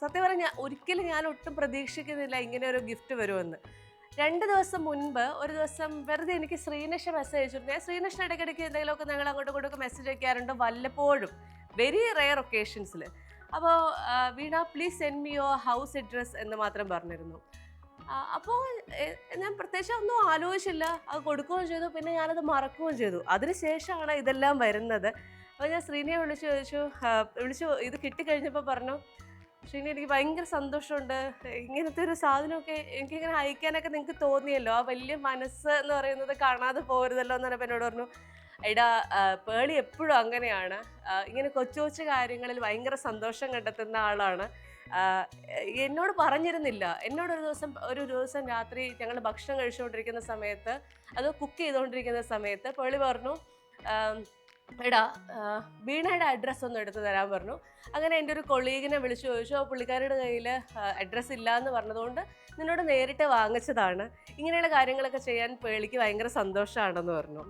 സത്യം പറഞ്ഞാൽ ഒരിക്കലും ഞാൻ ഒട്ടും പ്രതീക്ഷിക്കുന്നില്ല ഇങ്ങനെ ഒരു ഗിഫ്റ്റ് വരുമെന്ന്. 2 ദിവസം മുൻപ് ഒരു ദിവസം വെറുതെ എനിക്ക് ശ്രീനിഷ മെസ്സേജ് അയച്ചിട്ടുണ്ട്. ഞാൻ ശ്രീനിഷിന് ഇടയ്ക്കിടയ്ക്ക് എന്തെങ്കിലുമൊക്കെ ഞങ്ങൾ അങ്ങോട്ടും ഇങ്ങോട്ടും മെസ്സേജ് അയക്കാറുണ്ട് വല്ലപ്പോഴും. വെരി റെയർ ഒക്കേഷൻസിൽ. അപ്പോൾ Veena please send me your house address എന്ന് മാത്രം പറഞ്ഞിരുന്നു. അപ്പോൾ ഞാൻ പ്രത്യേകിച്ച് ഒന്നും ആലോചിച്ചില്ല. അത് കൊടുക്കുകയും ചെയ്തു. പിന്നെ ഞാനത് മറക്കുകയും ചെയ്തു. അതിനുശേഷമാണ് ഇതെല്ലാം വരുന്നത്. അപ്പോൾ ഞാൻ ശ്രീനിയെ വിളിച്ചു ഇത് കിട്ടിക്കഴിഞ്ഞപ്പോൾ പറഞ്ഞു, ശ്രീനി എനിക്ക് ഭയങ്കര സന്തോഷമുണ്ട്. ഇങ്ങനത്തെ ഒരു സാധനമൊക്കെ എനിക്കിങ്ങനെ അയക്കാനൊക്കെ നിങ്ങൾക്ക് തോന്നിയല്ലോ. ആ വലിയ മനസ്സ് എന്ന് പറയുന്നത് കാണാതെ പോകരുതല്ലോ എന്ന് പറഞ്ഞപ്പോൾ എന്നോട് പറഞ്ഞു, എടാ പേളി എപ്പോഴും അങ്ങനെയാണ്. ഇങ്ങനെ കൊച്ചു കൊച്ചു കാര്യങ്ങളിൽ ഭയങ്കര സന്തോഷം കണ്ടെത്തുന്ന ആളാണ്. എന്നോട് പറഞ്ഞിരുന്നില്ല. എന്നോട് ഒരു ദിവസം രാത്രി ഞങ്ങൾ ഭക്ഷണം കഴിച്ചുകൊണ്ടിരിക്കുന്ന സമയത്ത്, അത് കുക്ക് ചെയ്തുകൊണ്ടിരിക്കുന്ന സമയത്ത് പേളി പറഞ്ഞു, എടാ വീണയുടെ അഡ്രസ്സ് ഒന്ന് എടുത്തു തരാൻ പറഞ്ഞു. അങ്ങനെ എൻ്റെ ഒരു കൊളീഗിനെ വിളിച്ചു ചോദിച്ചു. പുള്ളിക്കാരുടെ കയ്യിൽ അഡ്രസ്സ് ഇല്ല എന്ന് പറഞ്ഞതുകൊണ്ട് നിന്നോട് നേരിട്ട് വാങ്ങിച്ചതാണ്. ഇങ്ങനെയുള്ള കാര്യങ്ങളൊക്കെ ചെയ്യാൻ പേളിക്ക് ഭയങ്കര സന്തോഷമാണെന്ന് പറഞ്ഞു.